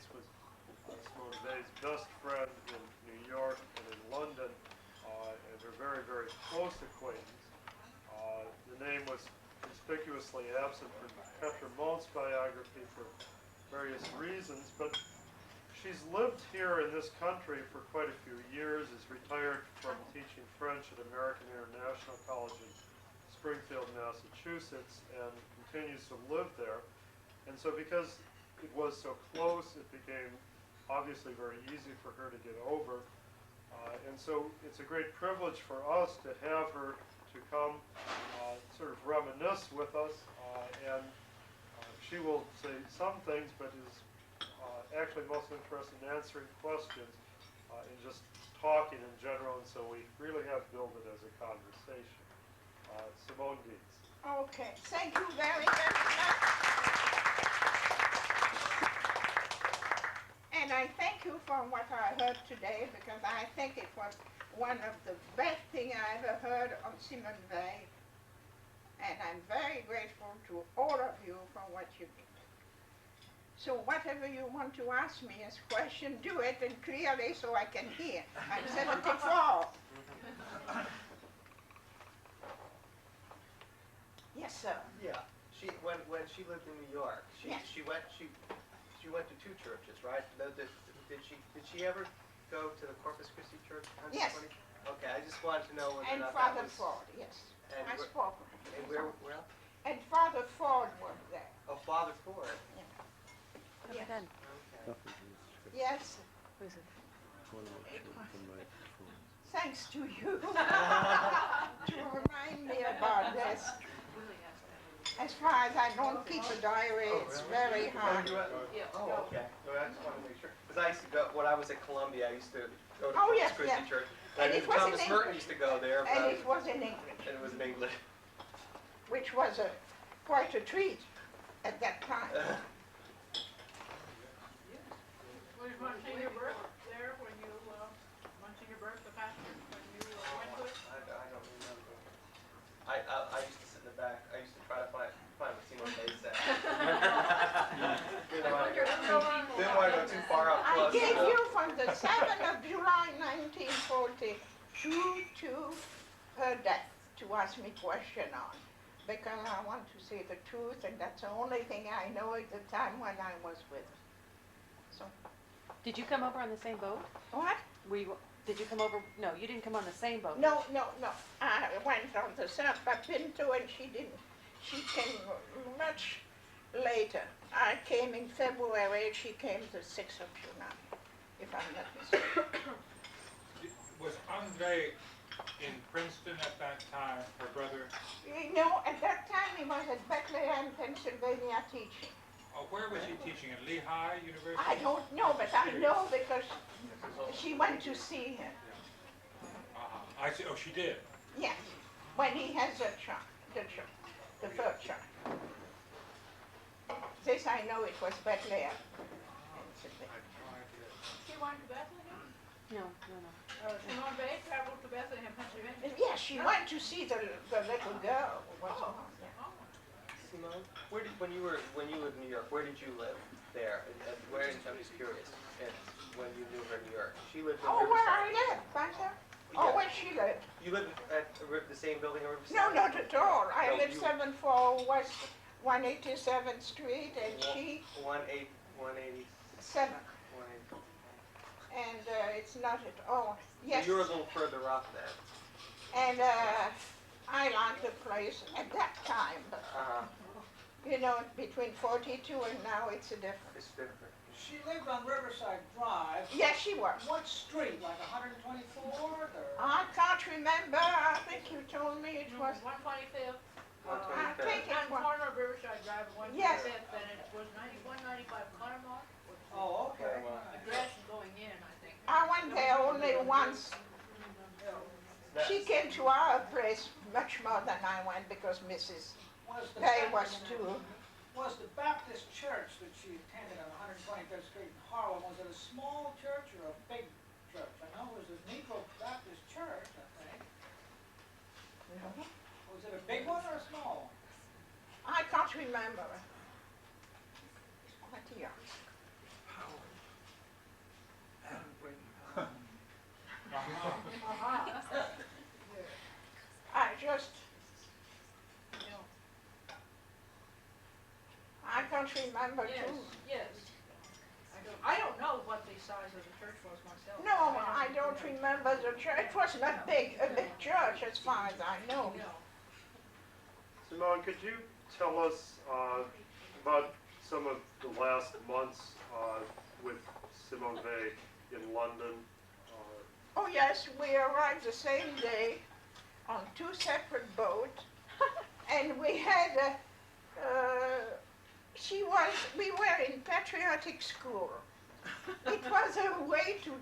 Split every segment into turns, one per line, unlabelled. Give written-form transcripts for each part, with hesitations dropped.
Deitz was Simone Deitz' best friend in New York and in London, and her very, very close acquaintance. The name was conspicuously absent from Petramont's biography for various reasons, but she's lived here in this country for quite a few years, is retired from teaching French at American International College in Springfield, Massachusetts, and continues to live there. And so because it was so close, it became obviously very easy for her to get over. And so it's a great privilege for us to have her to come sort of reminisce with us. And she will say some things, but is actually most interested in answering questions and just talking in general. And so we really have built it as a conversation. Simone Deitz.
Okay, thank you very, very much. And I thank you for what I heard today, because I think it was one of the best things I ever heard of Simone Weil. And I'm very grateful to all of you for what you did. So whatever you want to ask me as a question, do it, and clearly so I can hear. I'm 74. Yes, sir.
Yeah, when she lived in New York,
Yes.
she went to two churches, right? Did she ever go to the Corpus Christi Church?
Yes.
Okay, I just wanted to know whether
And
or not
Father
that was.
Ford, yes.
And
I
where-
spoke with him.
And where else?
And Father Ford was there.
Oh, Father Ford.
Yes.
Okay.
Yes,
Who is it?
thanks to you to remind me about this. As far as I don't keep a diary, it's very hard.
Oh, okay. No, I just wanted to make sure. Because I used to go, when I was at Columbia, I used to go to
Oh,
Corpus
yes,
Christi
yes.
Church.
And
I
it
knew
was in
Thomas Merton
English.
used to go there,
And
but
it was in English,
and it was in English.
which was quite a treat at that time.
Was Monsignor Burke there when you, Monsignor Burke, the pastor, when you went to it?
I don't remember. I used to sit in the back. I used to try to find what Simone Deitz said. Didn't want to go too far up
I
close.
gave you from the 7th of July 1942 to her death to ask me question on, because I want to say the truth, and that's the only thing I know at the time when I was with her. So,
Did you come over on the same boat?
what?
Did you come over? No, you didn't come on the same boat.
No. I went on the South Pinto, and she didn't. She came much later. I came in February. She came the 6th of July, if I'm not mistaken.
Was Andre in Princeton at that time, her brother?
You know, at that time he was at Bethlehem, Pennsylvania, teaching.
Where was he teaching? At Lehigh University?
I don't know, but I know because she went to see him.
I see. Oh, she did.
Yes, when he has a child, the first child. This I know it was Bethlehem.
She went to Bethlehem?
No.
Simone Weil traveled to Bethlehem, Pennsylvania?
Yes, she went to see the little girl. Who was
Oh,
yeah.
Simone, when you lived in New York, where did you live there? Where? I'm just curious. When you knew her in New York, she lived in
Oh, where I
Riverside.
lived, right there? Oh,
Yeah.
where she lived?
You lived at the same building in Riverside?
No, not at all. I
No,
lived
you-
74 West 187th Street, and she
180.
7th. And it's not at all. Yes.
You were a little further up then.
And I liked the place at that time, but you know, between 42 and now it's a difference.
It's different.
She lived on Riverside Drive.
Yes, she was.
What street, like 124th or?
I can't remember. I think you told me it was.
125th,
I think it
on
was.
corner of Riverside Drive and 125th,
Yes.
and it was 9195 Claremont.
Oh, okay.
Address going in, I think.
I went there only once. She came to our place much more than I went because Mrs.
Was the
Pay was
Baptist-
too.
Was the Baptist church that she attended on 125th Street in Harlem, was it a small church or a big church? I know it was a Negro Baptist church, I think. Was it a big one or a small one?
I can't remember. What do you ask? don't remember
Yes,
too.
yes. I don't know what the size of the church was myself.
No, I don't remember the church. It was not big, a big church as far as I know.
Yeah.
Simone, could you tell us about some of the last months with Simone Weil in London?
Oh yes, we arrived the same day on 2 separate boats, and we had we were in patriotic school. It was a way to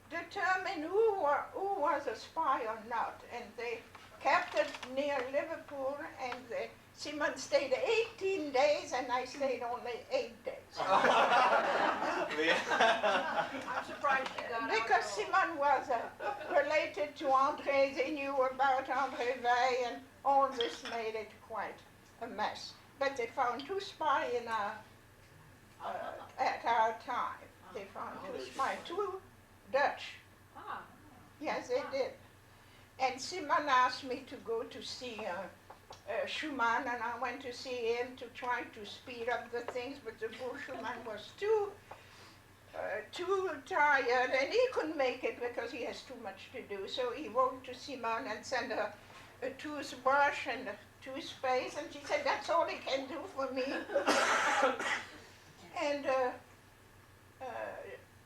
determine who was a spy or not, and they kept it near Liverpool, and Simone stayed 18 days, and I stayed only 8 days.
I'm surprised you got out.
Because Simone was related to André, they knew about André Weil, and all this made it quite a mess. But they found 2 spies at our time. They found 2 spies, 2 Dutch.
Ah,
Yes, they did. And Simone asked me to go to see Schumann, and I went to see him to try to speed up the things, but the poor Schumann was too tired, and he couldn't make it because he has too much to do. So he wrote to Simone and sent her a toothbrush and a toothpaste, and she said, that's all he can do for me. And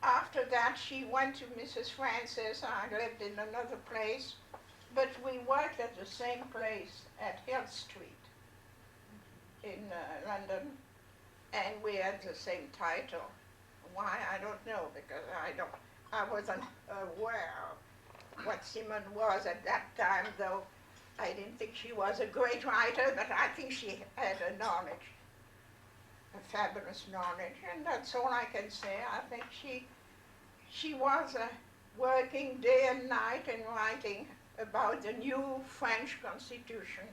after that, she went to Mrs. Francis. I lived in another place, but we worked at the same place at Hill Street in London, and we had the same title. Why, I don't know, because I wasn't aware of what Simone was at that time, though I didn't think she was a great writer, but I think she had a knowledge, a fabulous knowledge, and that's all I can say. I think she was working day and night and writing about the new French Constitution.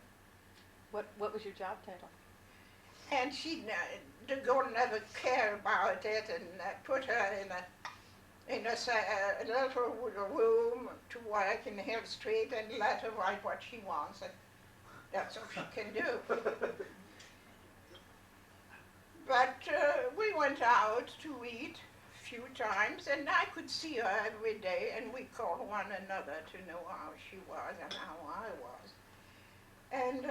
What was your job title?
And de Gaulle never cared about it, and put her in a little room to work in Hill Street and let her write what she wants, and that's all she can do. But we went out to eat a few times, and I could see her every day, and we called one another to know how she was and how I was. And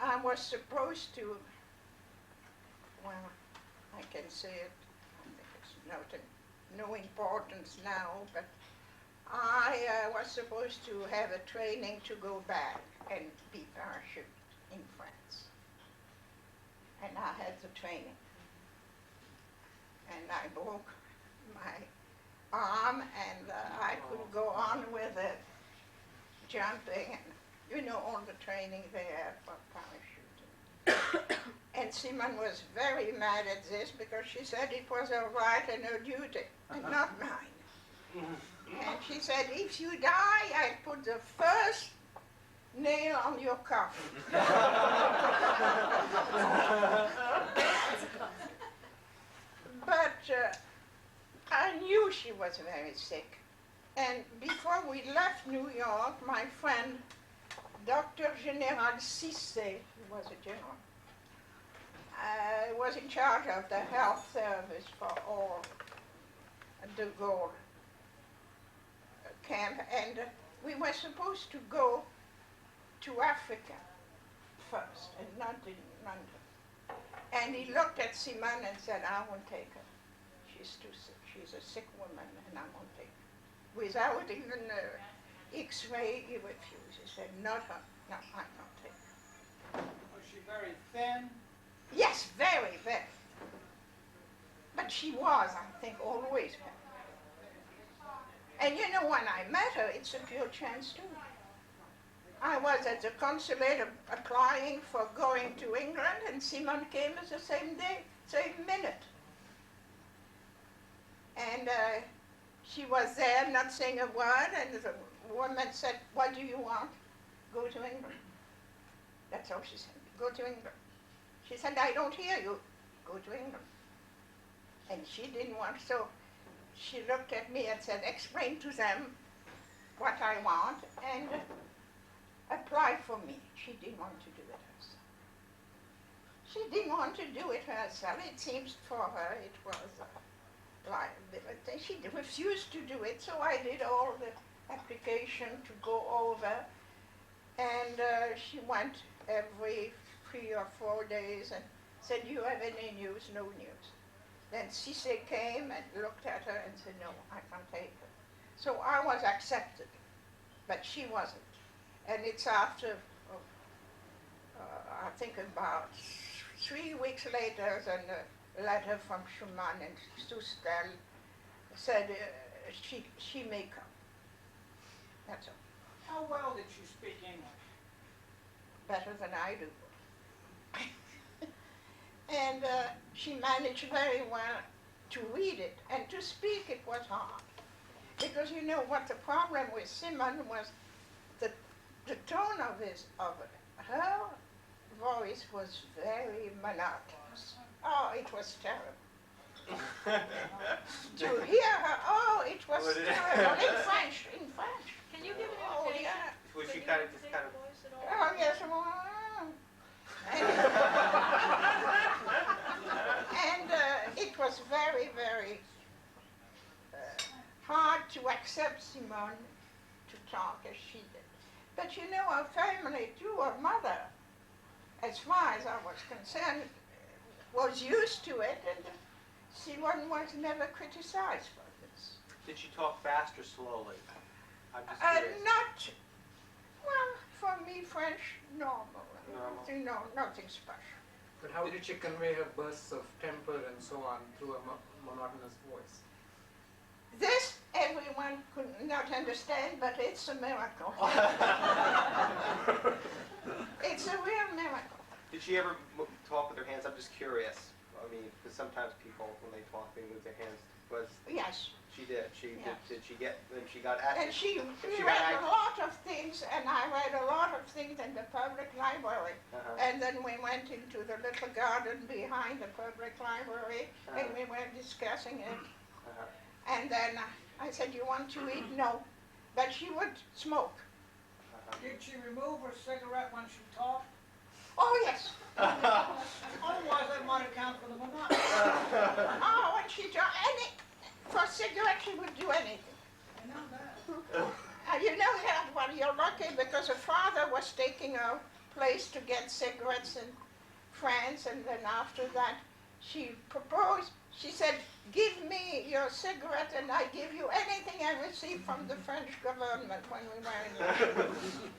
I was supposed to, well, I can say it, I think it's no importance now, but I was supposed to have a training to go back and be parachuted in France. And I had the training. And I broke my arm, and I couldn't go on with it, jumping, and you know all the training they have for parachuting. And Simone was very mad at this because she said it was her right and her duty, and not mine. And she said, if you die, I'll put the first nail on your coffin. But I knew she was very sick. And before we left New York, my friend, Dr. General Cissé, who was a general, was in charge of the health service for all de Gaulle camp, and we were supposed to go to Africa first, and not in London. And he looked at Simone and said, I won't take her. She's too sick. She's a sick woman, and I won't take her. Without even an X-ray, he refused. He said, not her. No, I'm not taking her.
Was she very thin?
Yes, very, very. But she was, I think, always very. And you know, when I met her, it's a pure chance too. I was at the consulate applying for going to England, and Simone came as the same day, same minute. And she was there, not saying a word, and the woman said, what do you want? Go to England. That's all she said, go to England. She said, I don't hear you. Go to England. And she didn't want, so she looked at me and said, explain to them what I want and apply for me. She didn't want to do it herself. She didn't want to do it herself. It seems for her it was a liability. She refused to do it, so I did all the application to go over. And she went every 3 or 4 days and said, "You have any news?" "No news." Then Cisse came and looked at her and said, "No, I can't take her." So I was accepted, but she wasn't. And it's after, I think about 3 weeks later, then a letter from Schumann and Sustel said she may come. That's all.
How well did she speak English?
Better than I do. And she managed very well to read it, and to speak it was hard. Because you know what the problem with Simon was, the tone of her voice was very monotonous. Oh, it was terrible. To hear her, oh, it was terrible. In French.
Can you give an
Oh,
imitation?
yeah.
Was she
Can you
kind of just
imitate
kind of?
her voice at all?
Oh, yes. And it was very, very hard to accept Simone to talk as she did. But you know, our family too, our mother, as far as I was concerned, was used to it, and Simone was never criticized for this.
Did she talk fast or slowly? I'm just curious.
Not, well, for me, French, normal.
Normal.
You know, nothing special.
But how did she convey her bursts of temper and so on through a monotonous voice?
This everyone could not understand, but it's a miracle. It's a real miracle.
Did she ever talk with her hands? I'm just curious. I mean, because sometimes people, when they talk, they move their hands. Was
Yes.
she did? She
Yes.
did she get when she got at?
And she
she
read
got
a lot of things, and I read a lot of things in the public library. And then we went into the little garden behind the public library, and we were discussing it. And then I said, "You want to eat?" "No." But she would smoke.
Did she remove her cigarette when she talked?
Oh, yes.
Otherwise, that might account for the monotony.
Oh, when she for a cigarette, she would do anything.
I know that.
You know that, well, you're lucky because her father was taking a place to get cigarettes in France, and then after that, she proposed, she said, "Give me your cigarette and I give you anything I received from the French government," when we were in London.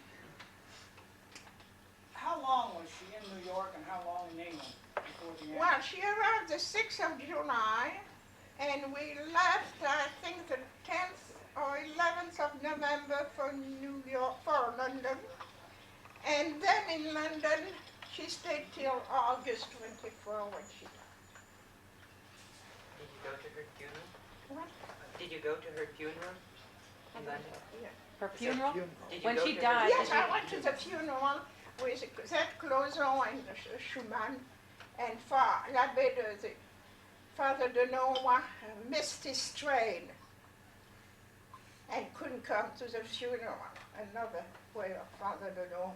How long was she in New York and how long in England before the end?
Well, she arrived the 6th of July, and we left, I think, the 10th or 11th of November for London. And then in London, she stayed till August 24 when she died.
Did you go to her funeral?
What?
Did you go to her funeral in London?
Yeah.
Her funeral?
Did you
When
go
she
to her
died,
Yes,
did
I
you-
went to the funeral with that Closon and Schumann, and Father de Noa missed his train and couldn't come to the funeral. Another way of Father de Noa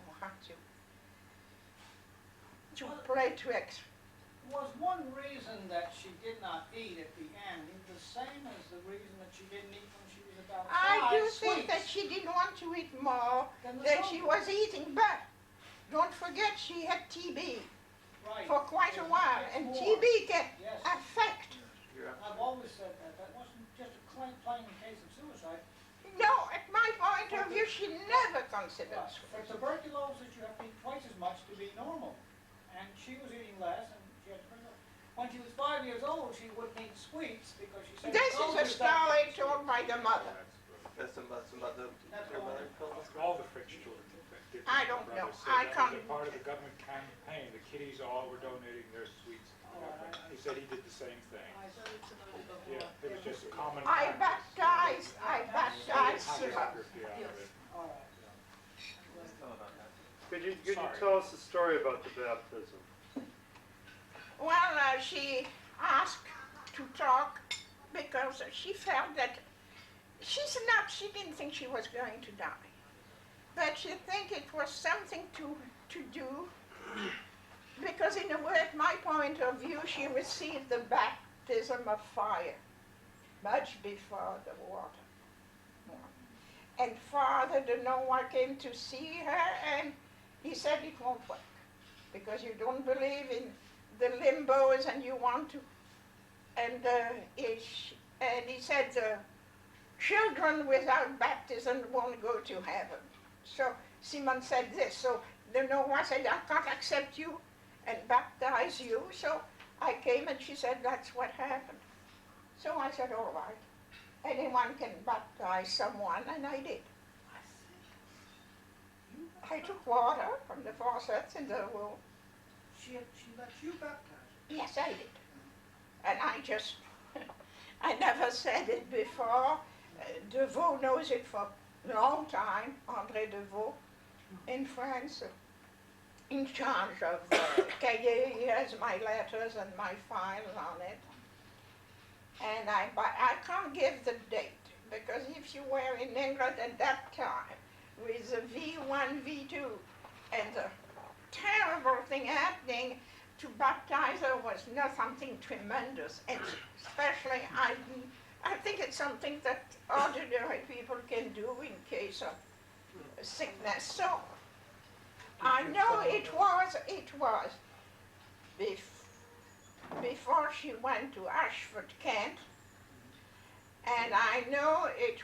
to play tricks.
Was one reason that she did not eat at the end the same as the reason that she didn't eat when she was about
I
five?
do think that
Sweets.
she didn't want to eat more
Then the
than she
soda.
was eating, but don't forget she had TB
Right.
for quite a
There's
while,
much
and
more.
TB can
Yes.
affect.
I've always said that. That wasn't just a plain case of suicide.
No, at my point of view, she never considered
But for
suicide.
tuberculosis, you have to eat twice as much to be normal. And she was eating less, and she had tuberculosis. When she was 5 years old, she wouldn't eat sweets because she said...
This
"Oh,
is a
you've got-"
story told by the mother.
That's some other
That's
her
all.
mother told us.
All the French children did
I
what
don't
my
know.
brother said.
I
That
can't-
was a part of the government campaign. The kiddies all were donating their sweets. He said he did the same thing.
So it's another
Yeah, it was just a common
I
practice.
baptized her.
Hagiography out of it.
All right.
Could you
Sorry.
tell us the story about the baptism?
Well, she asked to talk because she felt that she didn't think she was going to die. But she think it was something to do because because in a way, at my point of view, she received the baptism of fire much before the water. And Father de Noah came to see her, and he said it won't work because you don't believe in the limbos and you want to. And he said children without baptism won't go to heaven. So Simone said this. So the Noah said, I can't accept you and baptize you. So I came and she said, that's what happened. So I said, all right. Anyone can baptize someone, and I did. I took water from the faucets in the room.
She let you baptize her.
Yes, I did. And I never said it before. Deveau knows it for a long time, André Deveau, in France, in charge of Cahiers. He has my letters and my file on it. And I can't give the date, because if you were in England at that time, with the V1, V2, and the terrible thing happening, to baptize her was not something tremendous, and especially I think it's something that ordinary people can do in case of sickness. So I know it was before she went to Ashford, Kent, and I know it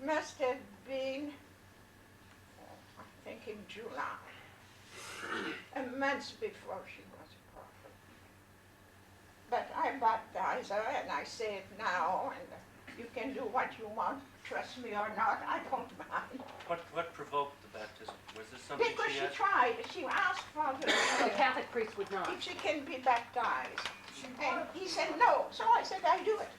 must have been, I think in July, a month before she was a prophet. But I baptize her, and I say it now, and you can do what you want, trust me or not, I don't mind.
What provoked the baptism? Was this something
Because
she
she
asked?
tried, she asked Father
The Catholic priest would not.
if she can be baptized.
She
And
wanted,
he said no, so I said I do it.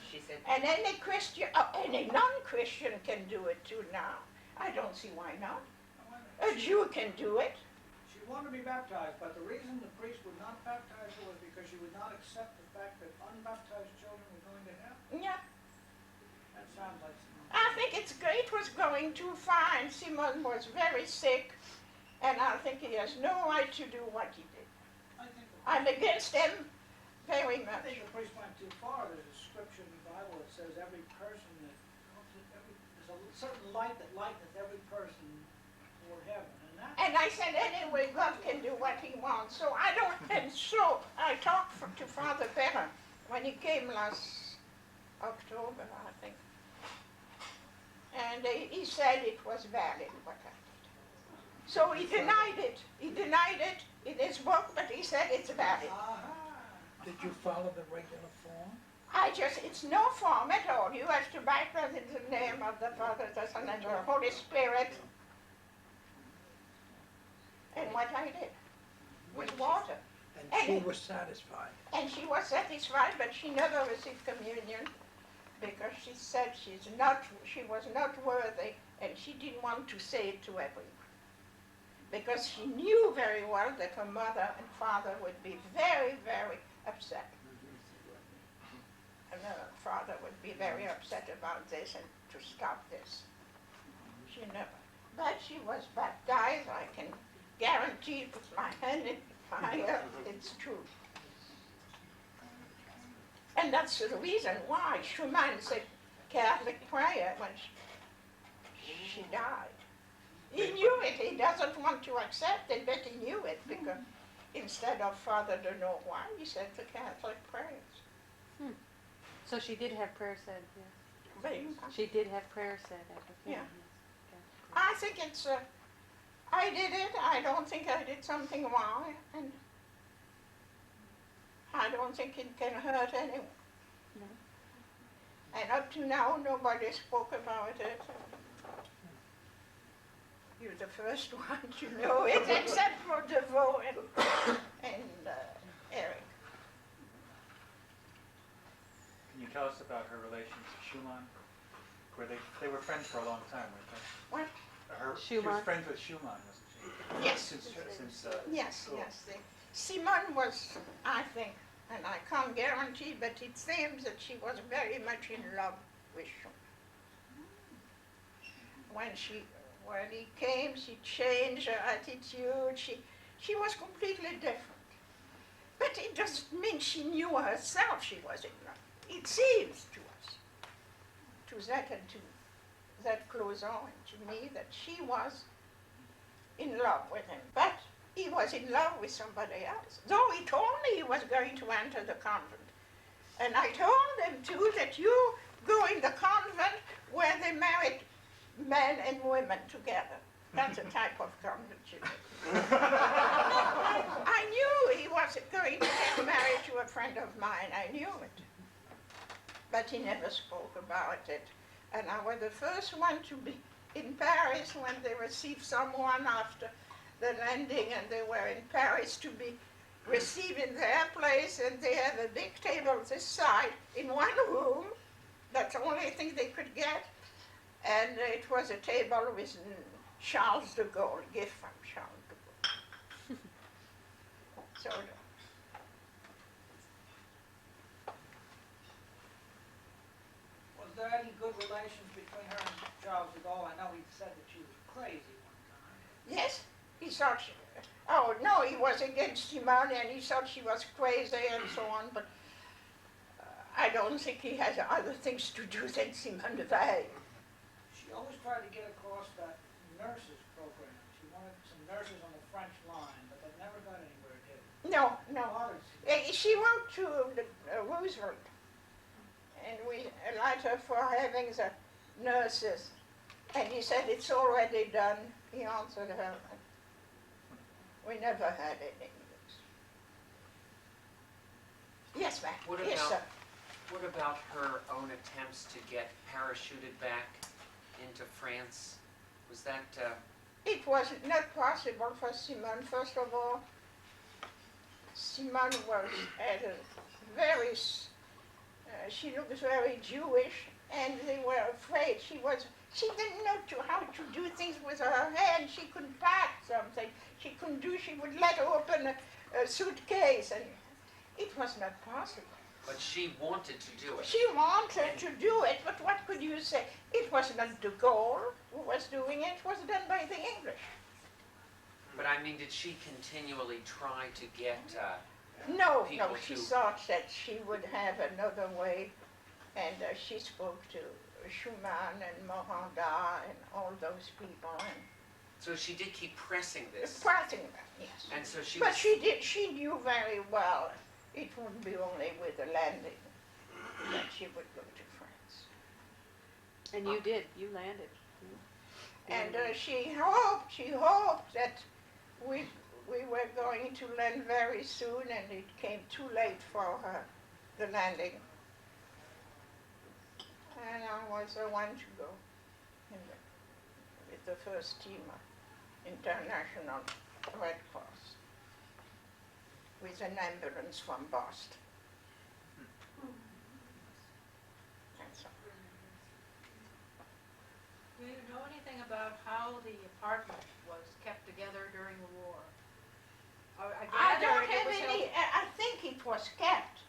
She said,
And any Christian, any non-Christian can do it too now. I don't see why not. A Jew can do it.
she wanted to be baptized, but the reason the priest would not baptize her was because she would not accept the fact that unbaptized children were going to heaven.
Yeah,
That sounds like some.
I think it was going too far, and Simone was very sick, and I think he has no right to do what he did. I'm against him very
I
much.
think the priest went too far. There's a scripture in the Bible that says every person there's a certain light that lighteneth every person toward heaven.
And I said, anyway, God can do what he wants. So I don't, and so I talked to Father Perrin when he came last October, I think. And he said it was valid, what I did. So he denied it. He denied it in his book, but he said it's valid.
Did you follow the regular form?
It's no form at all. You have to baptize in the name of the Father, the Son, and the Holy Spirit. And what I did with water.
And she was satisfied.
And she was satisfied, but she never received communion because she said she was not worthy, and she didn't want to say it to everyone. Because she knew very well that her mother and father would be very, very upset. And her father would be very upset about this and to stop this. She never. But she was baptized, I can guarantee with my hand in fire, it's true. And that's the reason why Schumann said Catholic prayer when she died. He knew it, he doesn't want to accept it, but he knew it because instead of Father de Noah, he said the Catholic prayers.
So she did have prayer said, yes.
Very much.
She did have prayer said at the funeral.
Yeah. I think I did it, I don't think I did something wrong, and I don't think it can hurt anyone.
No.
And up to now, nobody spoke about it. You're the first one to know it, except for Deveau and Eric.
Can you tell us about her relations to Schumann? They were friends for a long time, weren't they?
What?
She was
Schumann?
friends with Schumann, wasn't she?
Yes.
Since
Yes,
school.
yes. Simone was, I think, and I can't guarantee, but it seems that she was very much in love with Schumann. when he came, she changed her attitude. She was completely different. But it doesn't mean she knew herself she was in love. It seems to us, to that and to that close on to me, that she was in love with him. But he was in love with somebody else. Though he told me he was going to enter the convent. And I told him too that you go in the convent where they married men and women together. That's a type of convent you go. I knew he was going to get married to a friend of mine. I knew it. But he never spoke about it. And I was the first one to be in Paris when they received someone after the landing, and they were in Paris to be received in their place, and they had a big table this side in one room. That's the only thing they could get. And it was a table with Charles de Gaulle, gift from Charles de Gaulle. So,
Was there any good relations between her and Charles de Gaulle? I know he said that she was crazy one time.
yes, he thought she, oh no, he was against Simone and he thought she was crazy and so on, but I don't think he has other things to do than Simone de Weil.
She always tried to get across that nurses program. She wanted some nurses on the French line, but they never got anywhere, did they?
No, no.
Bothered Simone.
She wrote to Roosevelt, and we liked her for having the nurses. And he said, it's already done. He answered her. We never had any news. Yes, ma'am.
What
Yes,
about-
sir.
What about her own attempts to get parachuted back into France? Was that,
It was not possible for Simone. First of all, Simone was at a very, she looked very Jewish, and they were afraid. She didn't know how to do things with her hand. She couldn't pack something. She would let open a suitcase, and it was not possible.
but she wanted to do it?
She wanted to do it, but what could you say? It was not de Gaulle who was doing it. It was done by the English.
But I mean, did she continually try to get,
No,
people
she
to-
thought that she would have another way, and she spoke to Schumann and Moranda and all those people, and
so she did keep pressing this?
pressing them, yes.
And so she
But
was,
she knew very well it wouldn't be only with the landing that she would go to France.
And you did, you landed.
And she hoped that we were going to land very soon, and it came too late for her, the landing. And I was the one to go with the first steamer, International Red Cross, with an ambulance from Boston. That's all.
Do you know anything about how the apartment was kept together during the war?
I
gather
don't
it
have
was
any,
held-
I think it was kept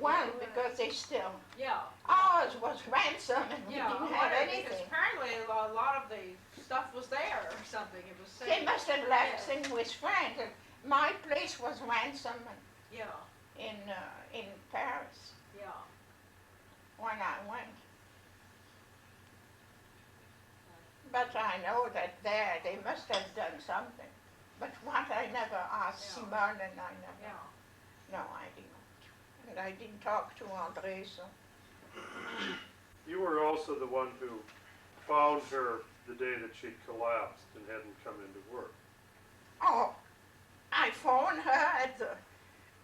well, because they still,
Yeah.
ours was ransom and we
Yeah,
didn't
what
have
I think is
anything.
apparently a lot of the stuff was there or something, it was safe.
They must have left
Yeah.
things with France. And my place was ransom
Yeah,
in Paris
yeah.
when I went. But I know that there they must have done something. But what I never asked
Yeah.
Simone, and I never.
Yeah.
No, I didn't. And I didn't talk to Andre, so.
You were also the one who found her the day that she collapsed and hadn't come into work.
Oh, I phoned her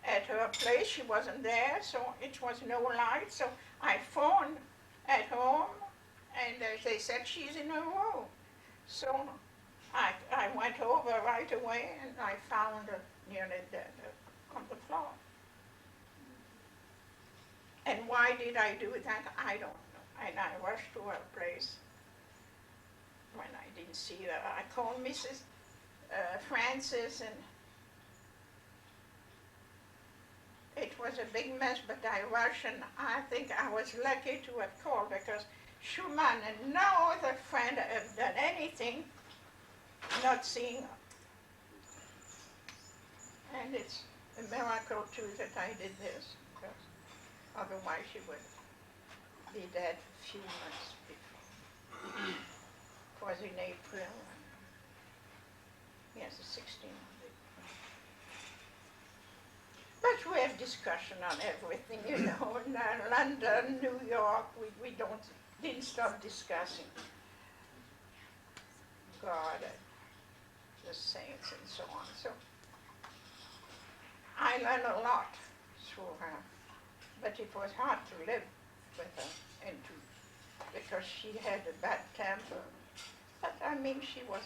at her place. She wasn't there, so it was no light. So I phoned at home, and they said she's in her room. So I went over right away, and I found her nearly dead on the floor. And why did I do that? I don't know. And I rushed to her place when I didn't see her. I called Mrs. Francis, and it was a big mess, but I rushed, and I think I was lucky to have called, because Schumann and no other friend have done anything not seeing her. And it's a miracle too that I did this, because otherwise she would be dead a few months before. It was in April. Yes, the 16th of April. But we have discussion on everything, you know. In London, New York, we didn't stop discussing God and the saints and so on. So I learned a lot through her, but it was hard to live with her and because she had a bad temper. But I mean, she was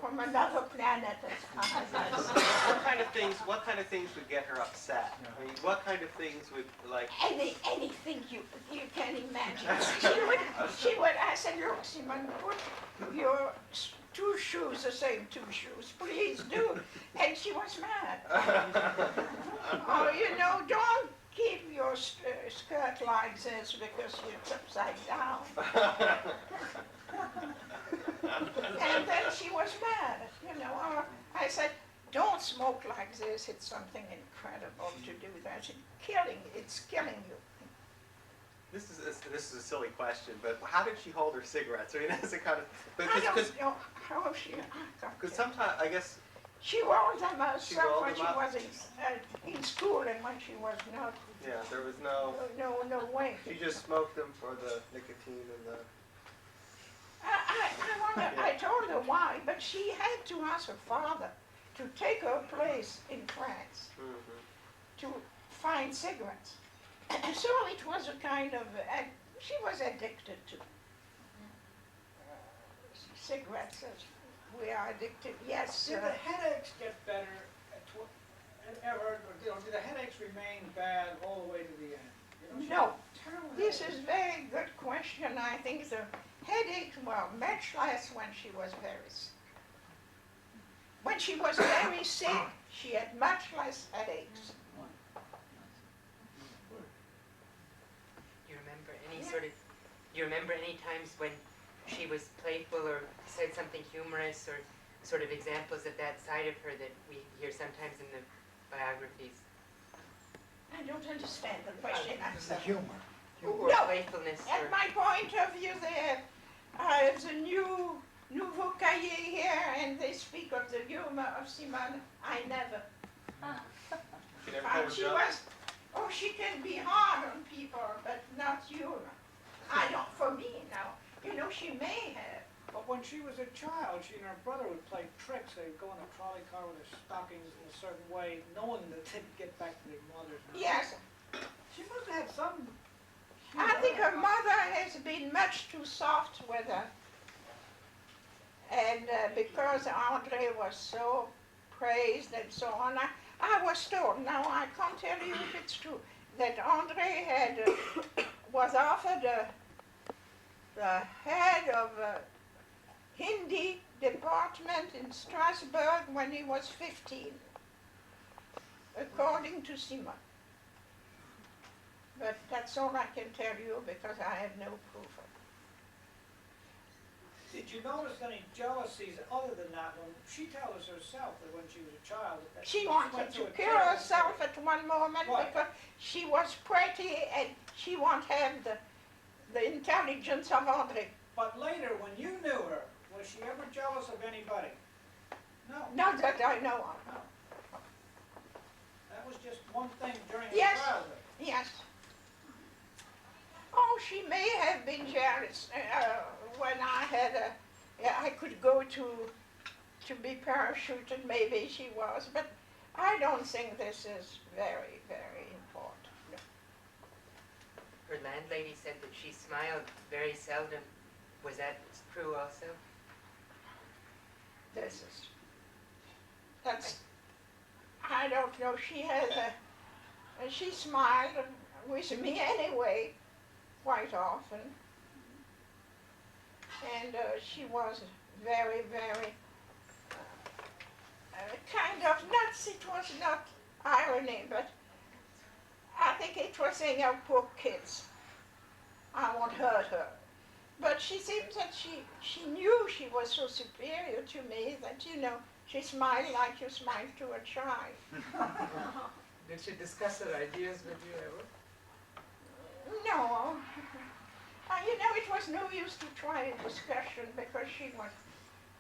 from another planet as far as I see.
What kind of things would get her upset? I mean, what kind of things would, like...
Anything you can imagine. She would, I said, look, Simone, put your two shoes, the same two shoes, please do. And she was mad. Oh, you know, don't keep your skirt like this because it's upside down. And then she was mad, you know. I said, don't smoke like this, it's something incredible to do that. It's killing you.
This is a silly question, but how did she hold her cigarettes? I mean, that's a kind of...
I don't know how she...
Because sometimes, I guess...
She rolled them up
She
some
rolled
when
them
she
up?
was in school and when she was not.
Yeah, there was no...
No way.
She just smoked them for the nicotine and the...
I wonder,
Yeah.
I told her why, but she had to ask her father to take her place in France to find cigarettes. And so it was a kind of, she was addicted to cigarettes as we are addicted, yes.
Did the headaches get better ever, or did the headaches remain bad all the way to the end? You know,
No,
terrible
this
headaches.
is very good question. I think the headaches were much less when she was very sick. When she was very sick, she had much less headaches.
Do you remember any times when she was playful or said something humorous or sort of examples of that side of her that we hear sometimes in the biographies?
I don't understand the question. I'm
The
sorry.
humor.
Or
No,
playfulness
at
or...
my point of view, they have the nouveau cahier here, and they speak of the humor of Simone. I never.
She never
And
told
she
a joke?
was, she can be hard on people, but not humor. I don't, for me now. You know, she may have.
But when she was a child, she and her brother would play tricks. They'd go in a trolley car with their stockings in a certain way, knowing that they'd get back to their mothers.
Yes,
She must have had some...
I think her mother has been much too soft with her. And because Andre was so praised and so on, I was told, now I can't tell you if it's true, that Andre had, was offered the head of Hindi department in Strasbourg when he was 15, according to Simone. But that's all I can tell you because I have no proof of it.
Did you notice any jealousies other than that one? She tells us herself that when she was a child... That
She
went
wanted
through
to
a
kill
terrible
herself
period.
at one moment
Why?
because she was pretty and she won't have the intelligence of Andre.
But later, when you knew her, was she ever jealous of anybody? No.
Not that I know of.
No. That was just one thing during her
Yes.
childhood.
Yes. Oh, she may have been jealous when I had I could go to be parachuted, maybe she was, but I don't think this is very, very important. No.
Her landlady said that she smiled very seldom. Was that true also?
I don't know, she has she smiled with me anyway, quite often. And she was very, very kind of nuts. It was not irony, but I think it was saying, oh, poor kids, I won't hurt her. But she seems that she knew she was so superior to me that, you know, she smiled like you smile to a child.
Did she discuss her ideas with you ever?
No. You know, it was no use to try a discussion because she would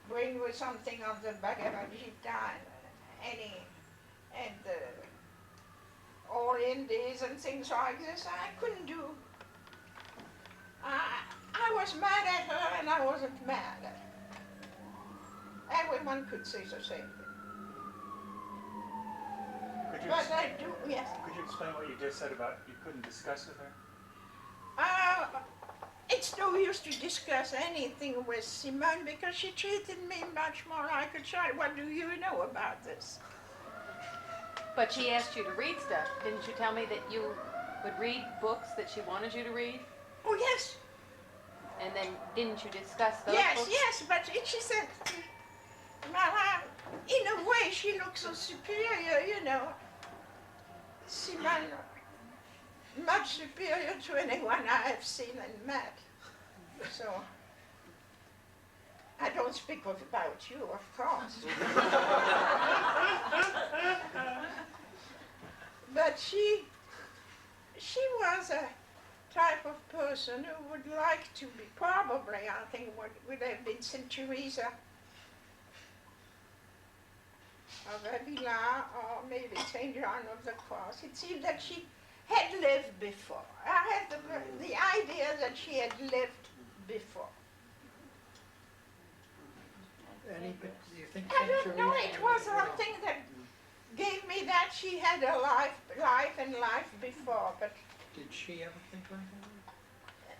bring with something of the Bhagavad Gita and all Indies and things like this. I couldn't do. I was mad at her and I wasn't mad at her. Everyone could say the same thing. But I do, yes.
Could you explain what you just said about you couldn't discuss with her?
It's no use to discuss anything with Simone because she treated me much more like a child. What do you know about this?
But she asked you to read stuff. Didn't you tell me that you would read books that she wanted you to read?
Oh, yes.
And then didn't you discuss those books?
Yes, but she said, Mama, in a way she looks so superior, you know. Simone, much superior to anyone I have seen and met. So, I don't speak about you, of course. But she was a type of person who would like to be, probably, I think, would have been Saint Teresa of Avila or maybe Saint John of the Cross. It seemed that she had lived before. I had the idea that she had lived before.
Do you think
I don't know, it was something that gave me that she had a life before, but
Did she ever think like that?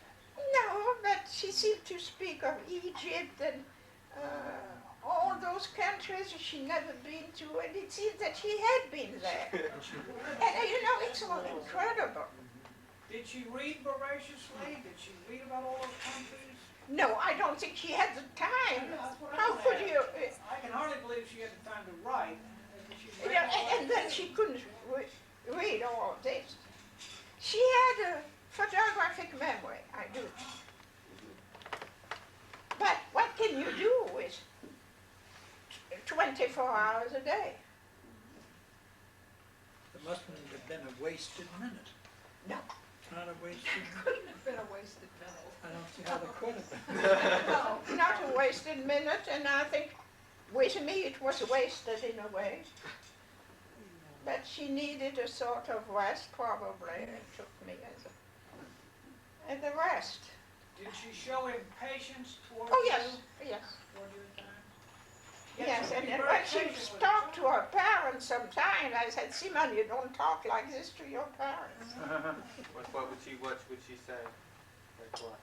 no, but she seemed to speak of Egypt and all those countries she'd never been to, and it seemed that she had been there. And you know, it's all incredible.
Did she read voraciously? Did she read about all those countries?
No, I don't think she had the time.
That's what
How
I'm
could
asking.
you?
I can hardly believe she had the time to write.
You know, and then she couldn't read all of this. She had a photographic memory, I do. But what can you do with 24 hours a day?
It mustn't have been a wasted minute.
No.
Not a wasted minute.
Couldn't have been a wasted minute.
I don't see how there could have been.
No, not a wasted minute, and I think with me it was wasted in a way. But she needed a sort of rest, probably. It took me as a rest.
Did she show impatience towards
Oh,
you?
yes, yes.
Toward you at times?
Yes,
she
and
would be
then
very
when she
patient with
talked
you.
to her parents sometimes, I said, Simone, you don't talk like this to your parents.
What would she say? Like what?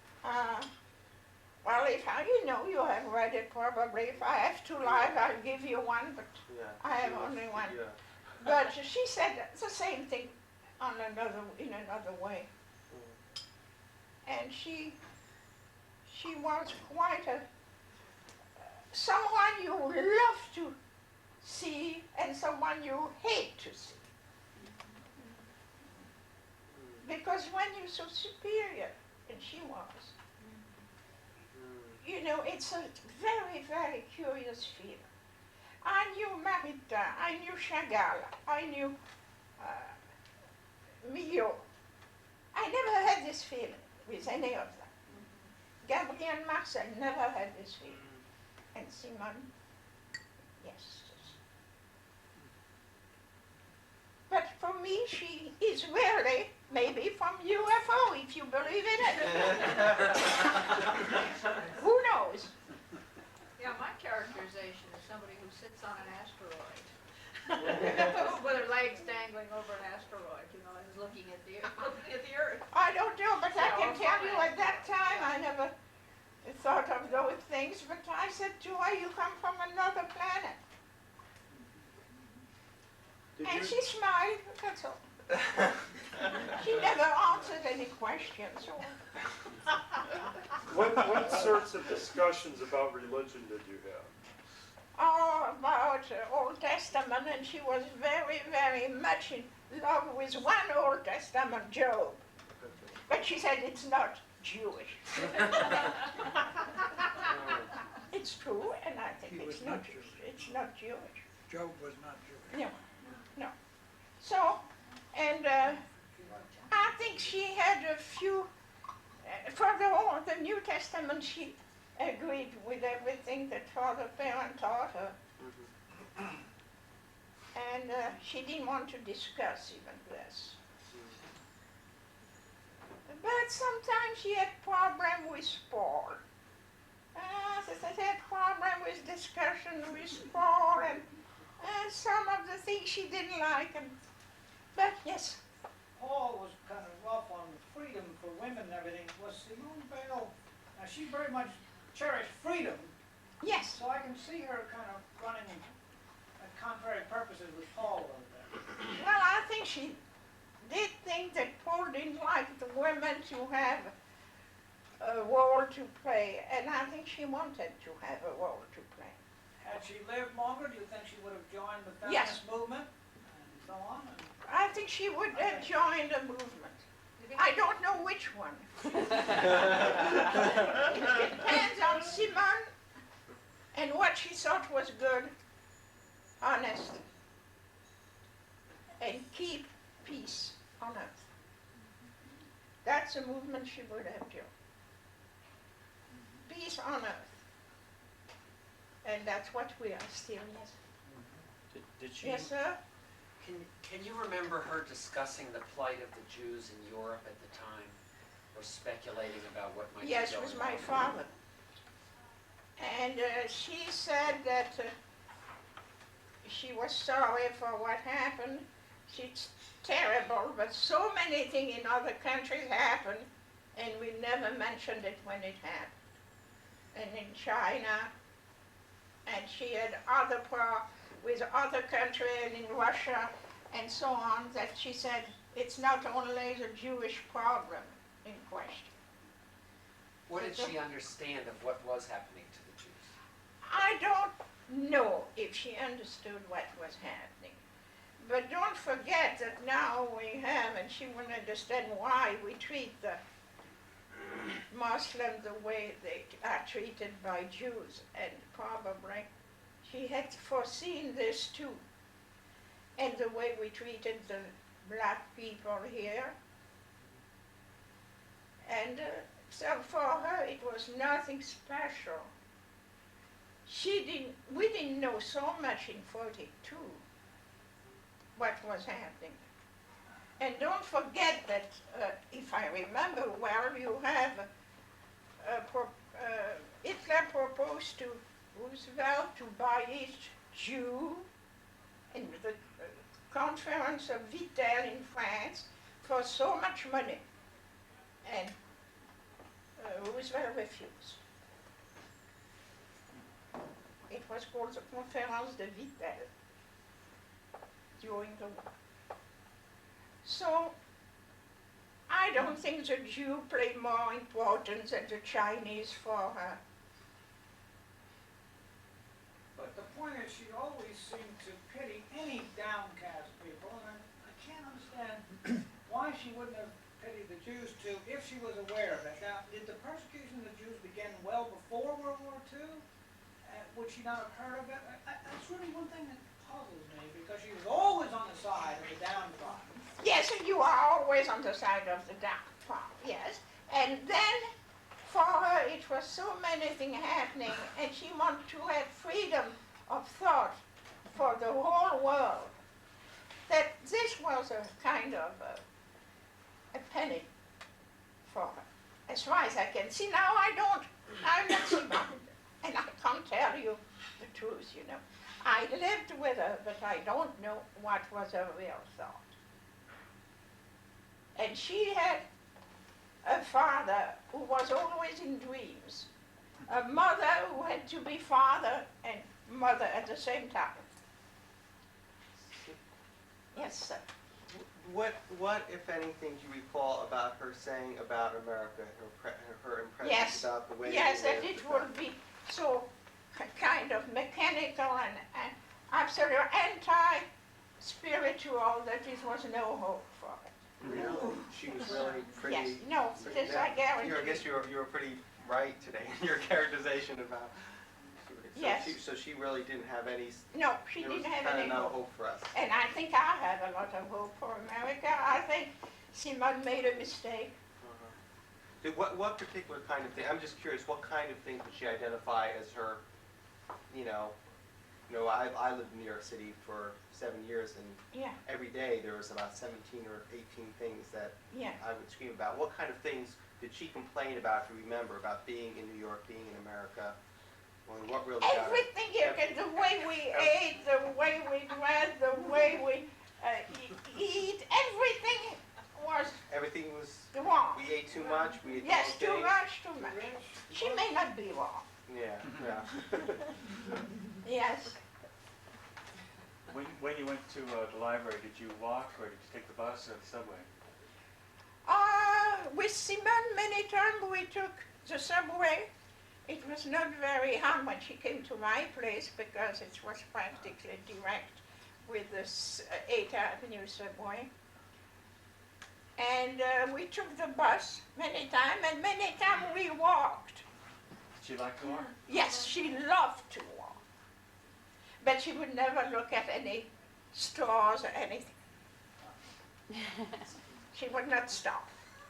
Well, if you know, you have read it probably. If I have two lives, I'll give you one, but
Yeah.
I have only one.
Yeah.
But she said the same thing in another way. And she was quite someone you love to see and someone you hate to see. Because when you're so superior, and she was, you know, it's a very, very curious feeling. I knew Maritain, I knew Chagall, I knew Millot. I never had this feeling with any of them. Gabriel Marcel never had this feeling. And Simone, yes. But for me, she is really maybe from UFO, if you believe in it. Who knows?
Yeah, my characterization is somebody who sits on an asteroid. With her legs dangling over an asteroid, you know, and is looking at the Earth.
I don't know, but I can tell you at that time I never thought of those things, but I said to her, you come from another planet. And she smiled, that's all. She never answered any questions.
What sorts of discussions about religion did you have?
Oh, about Old Testament, and she was very, very much in love with one Old Testament, Job. But she said it's not Jewish. It's true, and I think
He
it's
was
not,
not Jewish.
it's not Jewish.
Job was not Jewish.
No, no. So, and I think she had a few, for the New Testament, she agreed with everything that Father Parent taught her. And she didn't want to discuss even this. But sometimes she had problem with Paul. She had problem with discussion with Paul and some of the things she didn't like. But yes.
Paul was kind of rough on freedom for women and everything. Was Simone Weil, now she very much cherished freedom,
Yes.
so I can see her kind of running at contrary purposes with Paul a little bit.
Well, I think she did think that Paul didn't like the women to have a role to play, and I think she wanted to have a role to play.
Had she lived longer, do you think she would have joined the
Yes.
feminist movement and so on? And
I think she would have joined a movement. I don't know which one. It depends on Simone and what she thought was good, honest, and keep peace on earth. That's a movement she would have joined. Peace on earth. And that's what we are still, yes.
Did she?
Yes, sir?
Can you remember her discussing the plight of the Jews in Europe at the time, or speculating about what might
Yes,
be
it
going
was my
on?
father. And she said that she was sorry for what happened. It's terrible, but so many things in other countries happen, and we never mentioned it when it happened. And in China, and she had other with other countries, and in Russia, and so on, that she said it's not only the Jewish problem in question.
What did she understand of what was happening to the Jews?
I don't know if she understood what was happening. But don't forget that now we have, and she wouldn't understand why we treat the Muslims the way they are treated by Jews. And probably she had foreseen this too. And the way we treated the black people here. And so for her it was nothing special. We didn't know so much in 42 what was happening. And don't forget that, if I remember well, you have Hitler proposed to Roosevelt to buy each Jew in the conference of Vittel in France for so much money. And Roosevelt refused. It was called the Conference de Vittel during the war. So, I don't think the Jew played more importance than the Chinese for her.
But the point is, she always seemed to pity any downcast people, and I can't understand why she wouldn't have pitied the Jews too, if she was aware of it. Now, did the persecution of the Jews begin well before World War II? Would she not have heard of it? That's really one thing that puzzles me, because she was always on the side of the downtrodden.
Yes, and you are always on the side of the downtrodden, yes. And then, for her, it was so many things happening, and she wanted to have freedom of thought for the whole world, that this was a kind of a penny for her. As far as I can see now, I'm not Simone, and I can't tell you the truth, you know. I lived with her, but I don't know what was her real thought. And she had a father who was always in dreams, a mother who had to be father and mother at the same time. Yes, sir.
What, if anything, do you recall about her saying about America, her impressions
Yes.
about the way
Yes,
they
that
lived
it
about-
would be so kind of mechanical and absolutely anti-spiritual that it was no hope for it.
Really? She was really pretty.
Yes, no, this I guarantee.
I guess you were pretty right today in your characterization about.
Yes.
So she really didn't have any.
No, she didn't have
Kind
any
of no
hope.
hope for us.
And I think I have a lot of hope for America. I think Simone made a mistake.
What particular kind of thing? I'm just curious. What kind of things would she identify as her? I lived in New York City for 7 years, and
Yeah,
every day there was about 17 or 18 things that
yeah.
I would scream about. What kind of things did she complain about? If you remember about being in New York, being in America? Well, what really got her?
Everything you can, the way we ate, the way we dressed, the way we eat, everything was
Everything was.
wrong.
We ate too much. We ate
Yes,
the
too
wrong
much, too much. She may not be wrong.
things. Yeah.
Yes.
When you went to the library, did you walk or did you take the bus or the subway?
With Simone, many times we took the subway. It was not very hard when she came to my place because it was practically direct with the 8th Avenue subway. And we took the bus many times, and many times we walked.
Did she like to walk?
Yes, she loved to walk. But she would never look at any stores or anything. She would not stop.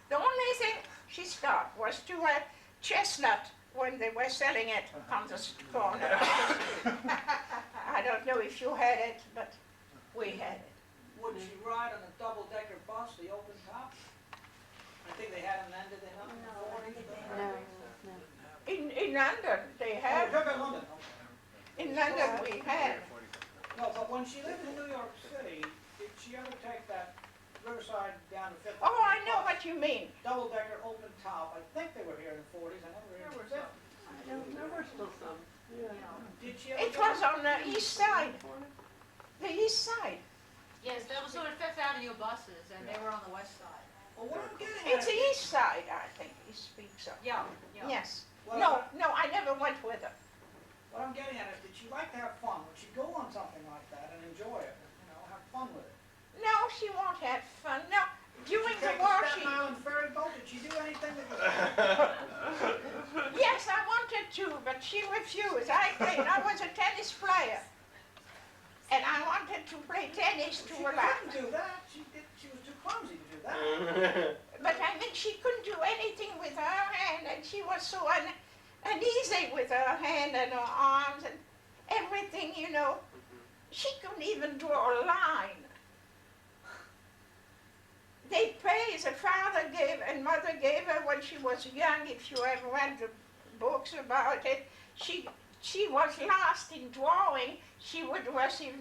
The only thing she stopped was to a chestnut when they were selling it on the corner of the street. I don't know if you had it, but we had it.
Would she ride on a double-decker bus, the open top? I think they had them then, did they not? In the 40s?
No,
In London, they
Oh,
have.
you're in London, okay.
In London, we have.
No, but when she lived in New York City, did she ever take that Riverside down to Fifth?
Oh, I know what you mean.
Double-decker open top. I think they were here in the 40s. I never
There
really.
were some. There were still some.
Did she ever?
It was on the east side. The east side.
Yes, that was sort of Fifth Avenue buses, and they were on the west side.
Well, what I'm getting
It's
at
the
is,
east side, I think he speaks of.
Yeah, yeah.
Yes.
well,
No, I never went with her.
what I'm getting at is, did she like to have fun? Would she go on something like that and enjoy it? Have fun with it?
No, she won't have fun. No, during the
Take
war
the
she...
Staten Island ferry boat? Did she do anything that was?
Yes, I wanted to, but she refused. I was a tennis player. And I wanted to play tennis to
She
her life.
couldn't do that. She was too clumsy to do that.
But I mean, she couldn't do anything with her hand, and she was so uneasy with her hand and her arms and everything, She couldn't even draw a line. They praise the father gave and mother gave her when she was young. If you ever read the books about it, she was lost in drawing. She would receive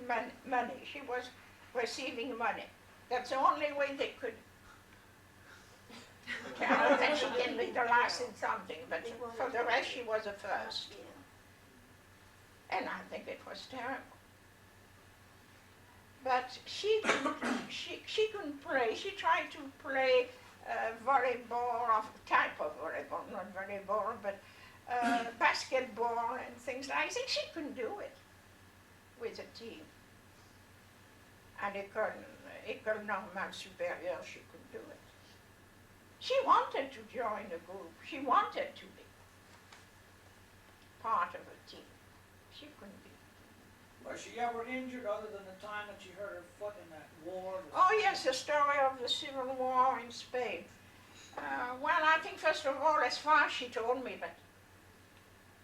money. She was receiving money. That's the only way they could tell her that she can be the last in something, but for the rest she was the first. And I think it was terrible. But she couldn't play. She tried to play volleyball, of type of volleyball, not volleyball, but basketball and things. I think she couldn't do it with a team. And École Normale Supérieure, she couldn't do it. She wanted to join the group. She wanted to be part of a team. She couldn't be.
Was she ever injured other than the time that she hurt her foot in that war?
Oh yes, the story of the Civil War in Spain. Well, I think first of all, as far as she told me, but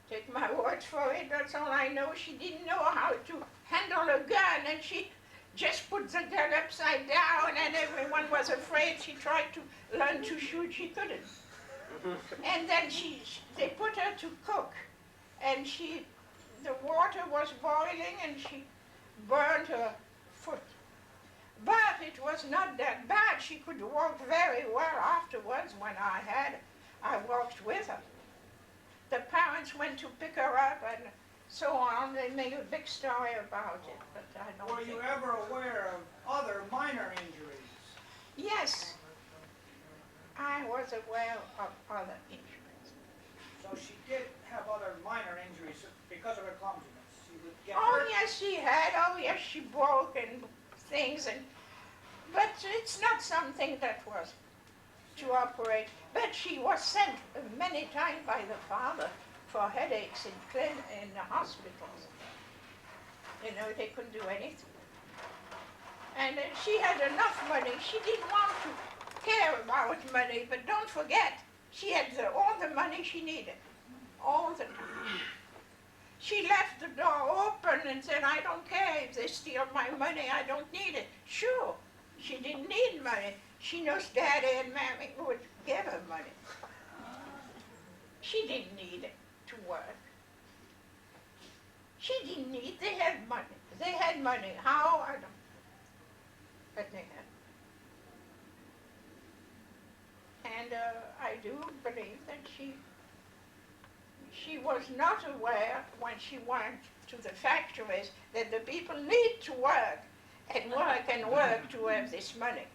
take my word for it, that's all I know. She didn't know how to handle a gun, and she just put the gun upside down, and everyone was afraid. She tried to learn to shoot, she couldn't. And then they put her to cook, and the water was boiling, and she burned her foot. But it was not that bad. She could walk very well afterwards when I walked with her. The parents went to pick her up and so on. They made a big story about it, but I don't
Were
think...
you ever aware of other minor injuries?
Yes, I was aware of other injuries.
So she did have other minor injuries because of her clumsiness. She would get
Oh
hurt.
yes, she had. Oh yes, she broke and things, and But it's not something that was to operate. But she was sent many times by the father for headaches in the hospitals. You know, they couldn't do anything. And she had enough money. She didn't want to care about money, but don't forget, she had all the money she needed, all the time. She left the door open and said, I don't care if they steal my money, I don't need it. Sure, she didn't need money. She knows Daddy and Mammy would give her money. She didn't need it to work. She didn't need, they had money. They had money. How? I don't know. But they had. And I do believe that she was not aware when she went to the factories that the people need to work and work to have this money.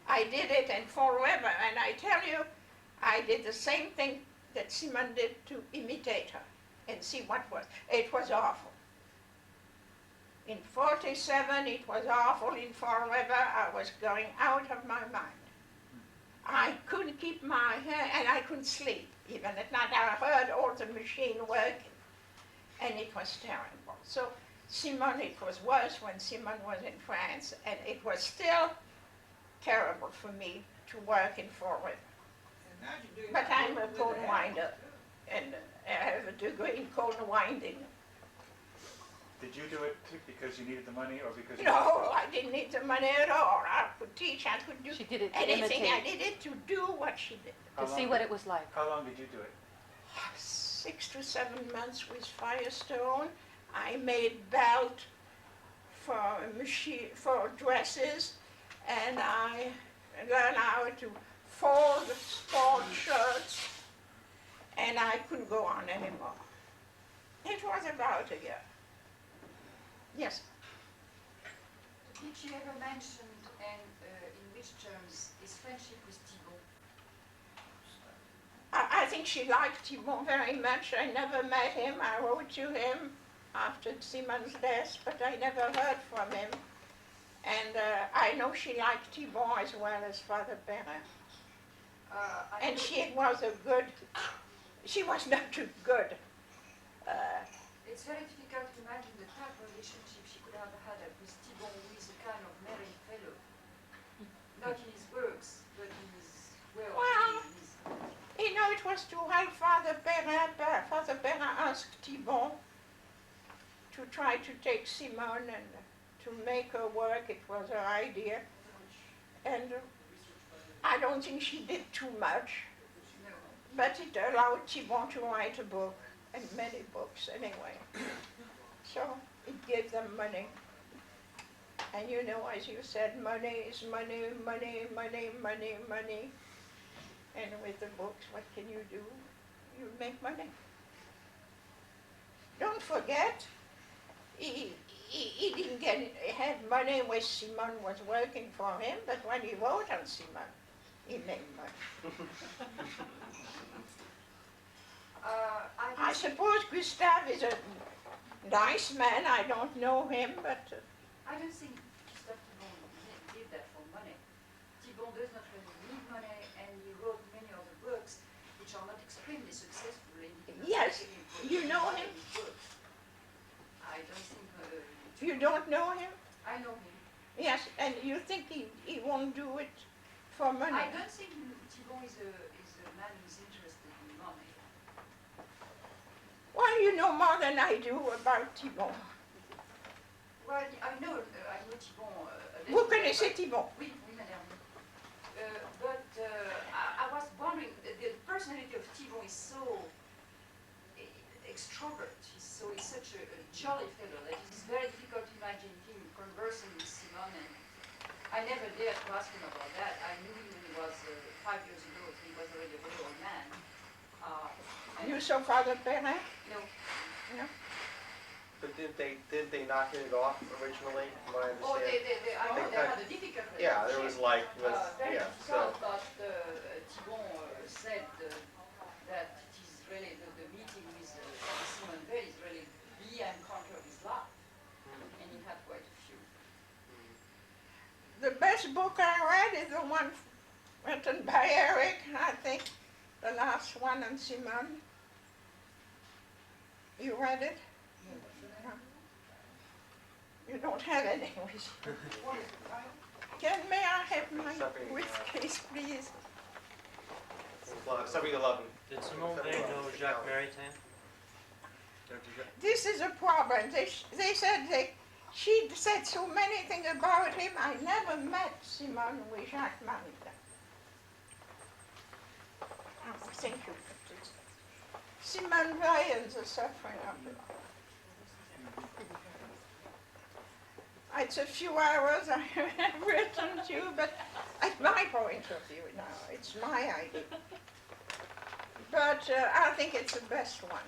I did it and forever, and I tell you, I did the same thing that Simone did to imitate her and see what was. It was awful. In 47, it was awful. In forever, I was going out of my mind. I couldn't keep my hair, and I couldn't sleep. Even at night, I heard all the machine working, and it was terrible. So Simone, it was worse when Simone was in France, and it was still terrible for me to work in forever. But I'm a cone winder, and I have a degree in cone winding.
Did you do it because you needed the money or because you
No, I didn't need the money at all. I could teach, I could do
She did it to
anything. I
imitate.
did it to do what she did.
How
To see
long
what
did-
it was like.
How long did you do it?
6 to 7 months with Firestone. I made belt for dresses, and I learned how to fold sport shirts, and I couldn't go on anymore. It was about a year. Yes.
Did she ever mention, and in which terms, his friendship with Thibault?
I think she liked Thibault very much. I never met him. I wrote to him after Simone's death, but I never heard from him. And I know she liked Thibault as well as Father Perrin. And she was she was not too good.
It's very difficult to imagine the type of relationship she could have had with Thibault, who is a kind of married fellow. Not in his works, but in his way of being.
You know, it was to help Father Perrin. Father Perrin asked Thibault to try to take Simone and to make her work. It was her idea. And I don't think she did too much. But it allowed Thibault to write a book, and many books anyway. So it gave them money. And you know, as you said, money is money, money, money, money, money. And with the books, what can you do? You make money. Don't forget, he didn't have money when Simone was working for him, but when he wrote on Simone, he made money. I suppose Gustave is a nice man. I don't know him, but...
I don't think Gustave Thibault did that for money. Thibault does not really need money, and he wrote many other books which are not extremely successful.
Yes, you know him?
I don't think...
You don't know him?
I know him.
Yes, and you think he won't do it for money?
I don't think Thibault is a man who's interested in money.
Well, you know more than I do about Thibault.
Well, I know Thibault.
Vous connaissez Thibault?
Oui, madame. But I was wondering, the personality of Thibault is so extrovert. He's such a jolly fellow that it is very difficult to imagine him conversing with Simone. And I never dared to ask him about that. I knew him when he was 5 years ago, so he was already a very old man.
You saw Father Perrin?
No.
No?
But didn't they not hit it off originally? From what I understand.
Oh, I know they had a difficult relationship.
Yeah, there was like
Very
yeah.
difficult,
So
but Thibault said that it is really the meeting with Simone Weil is really the encounter of his life, and he had quite a few.
The best best book I read is the one written by Eric, I think, the last one on Simone. You read it? No. You don't have it anyways. May I have my briefcase, please?
Suffering the Loving.
Did Simone Weil know Jacques Maritain?
This is a problem. They said she said so many things about him. I never met Simone with Jacques Maritain. Oh, thank you. Simone Weil and the suffering of the It's a few hours I have written to you, but it's my point of view now. It's my idea. But I think it's the best one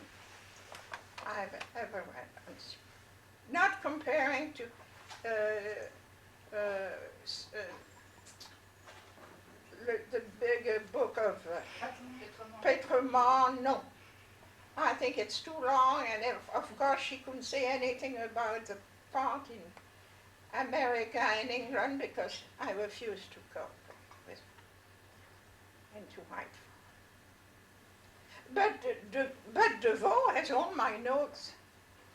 I've ever read. Not comparing to the bigger book of Pétremont, no. I think it's too long, and of course she couldn't say anything about the part in America and England because I refused to go with and to write. But DeVoe has all my notes,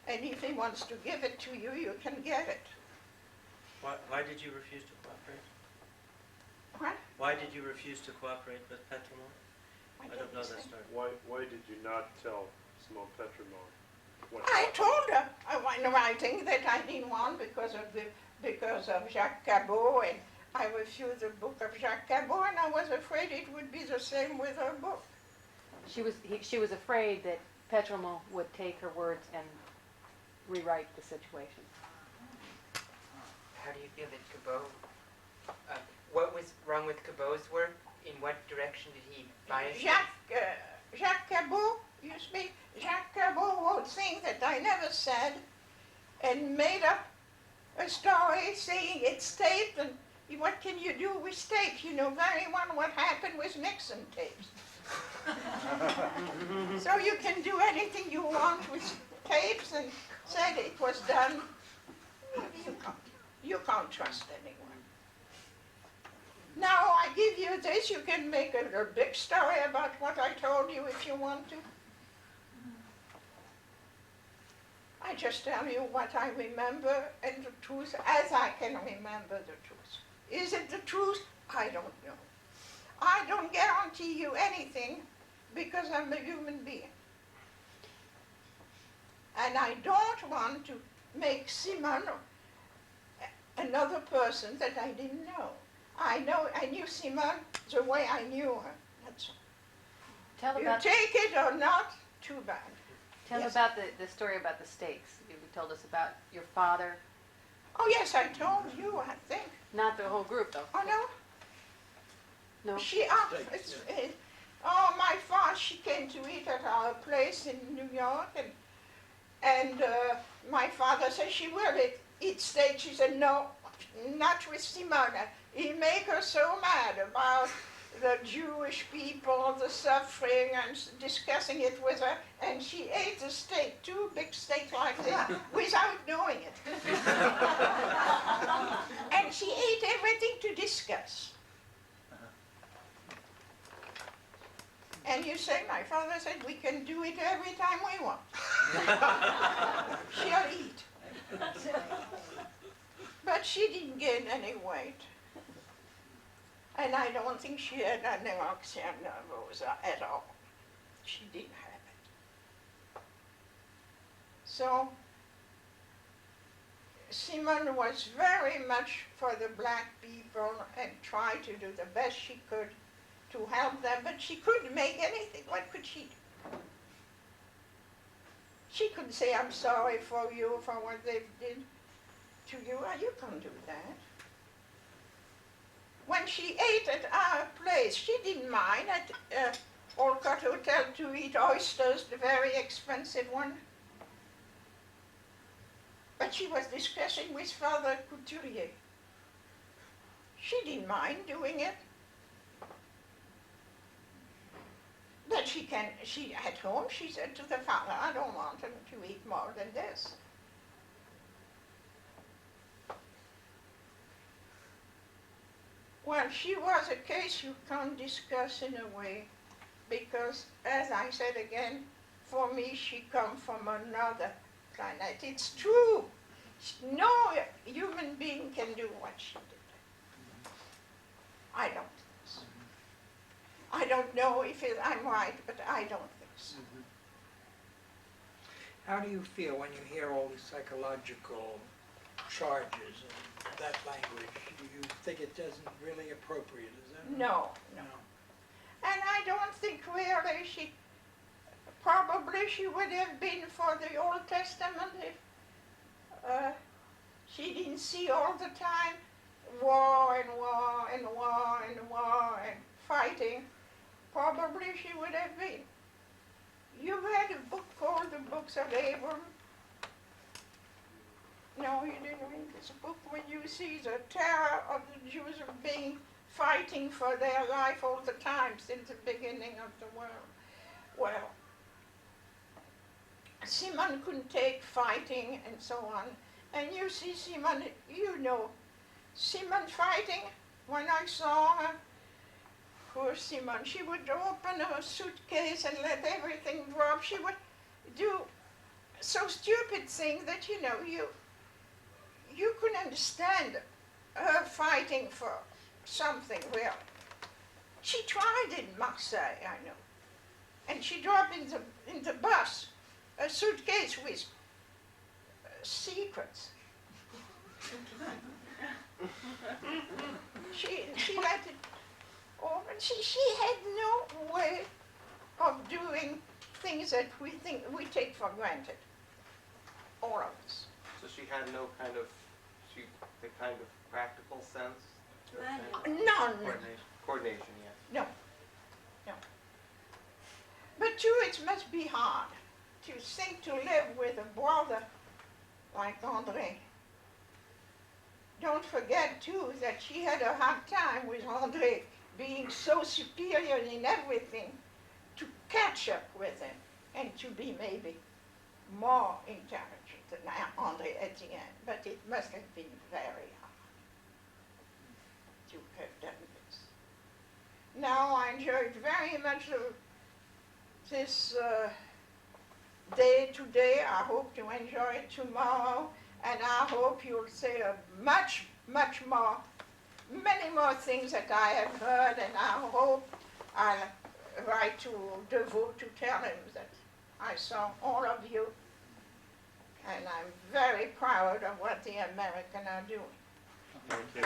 and if he wants to give it to you, you can get it.
Why did you refuse to cooperate?
What?
Why did you refuse to cooperate with Pétremont? I don't know that story.
Why did you not tell Simone Pétremont?
I told her in writing that I didn't want because of Jacques Cabot, and I refused the book of Jacques Cabot, and I was afraid it would be the same with her book.
She was afraid that Pétremont would take her words and rewrite the situation.
How do you feel that Cabot, what was wrong with Cabot's work? In what direction did he bias?
Jacques Cabot, you speak, Jacques Cabot wrote things that I never said and made up a story saying it's taped, and what can you do with tapes? You know very well what happened with Nixon tapes. So you can do anything you want with tapes and said it was done. You can't trust anyone. Now I give you this, you can make a big story about what I told you if you want to. I just tell you what I remember and the truth as I can remember the truth. Is it the truth? I don't know. I don't guarantee you anything because I'm a human being. And I don't want to make Simone another person that I didn't know. I knew Simone the way I knew her. That's all. You take it or not, too bad.
Tell about the story about the stakes. You told us about your father.
Oh yes, I told you, I think.
Not the whole group, though.
Oh no?
No.
My father, she came to eat at our place in New York, and my father said she will eat steak. She said, no, not with Simone. He make her so mad about the Jewish people, the suffering, and discussing it with her, and she ate the steak, 2 big steaks like this, without knowing it. And she ate everything to discuss. And you say, my father said, we can do it every time we want. She'll eat. But she didn't gain any weight. And I don't think she had anorexia nervosa at all. She didn't have it. So, Simone was very much for the black people and tried to do the best she could to help them, but she couldn't make anything. What could she do? She could say, I'm sorry for you, for what they did to you. You can't do that. When she ate at our place, she didn't mind at Olcott Hotel to eat oysters, the very expensive one. But she was discussing with Father Couturier. She didn't mind doing it. But she at home, she said to the father, I don't want him to eat more than this. Well, she was a case you can't discuss in a way, because, as I said again, for me, she come from another planet. It's true. No human being can do what she did. I don't think so. I don't know if I'm right, but I don't think so.
How do you feel when you hear all these psychological charges and that language? Do you think it isn't really appropriate? Is that
No, no. And I don't think really probably she would have been for the Old Testament if she didn't see all the time war and war and war and war and fighting. Probably she would have been. You read a book called The Books of Abram? No, you didn't read this book when you see the terror of the Jews of fighting for their life all the time since the beginning of the world. Well, Simone couldn't take fighting and so on. And you see Simone, Simone fighting, when I saw her, poor Simone, she would open her suitcase and let everything drop. She would do so stupid things that, you couldn't understand her fighting for something real. She tried in Marseille, I know. And she dropped in the bus a suitcase with secrets. She let it open. She had no way of doing things that we take for granted. All of us.
So she had no kind of practical sense?
None.
Coordination, yes.
No. But too, it must be hard to think to live with a brother like André. Don't forget too that she had a hard time with André being so superior in everything, to catch up with him and to be maybe more intelligent than André at the end. But it must have been very hard to have done this. Now I enjoyed very much this day today. I hope to enjoy it tomorrow, and I hope you'll say much more, many more things that I have heard, and I hope I'll write to Deveau to tell him that I saw all of you, and I'm very proud of what the Americans are doing.
Thank you.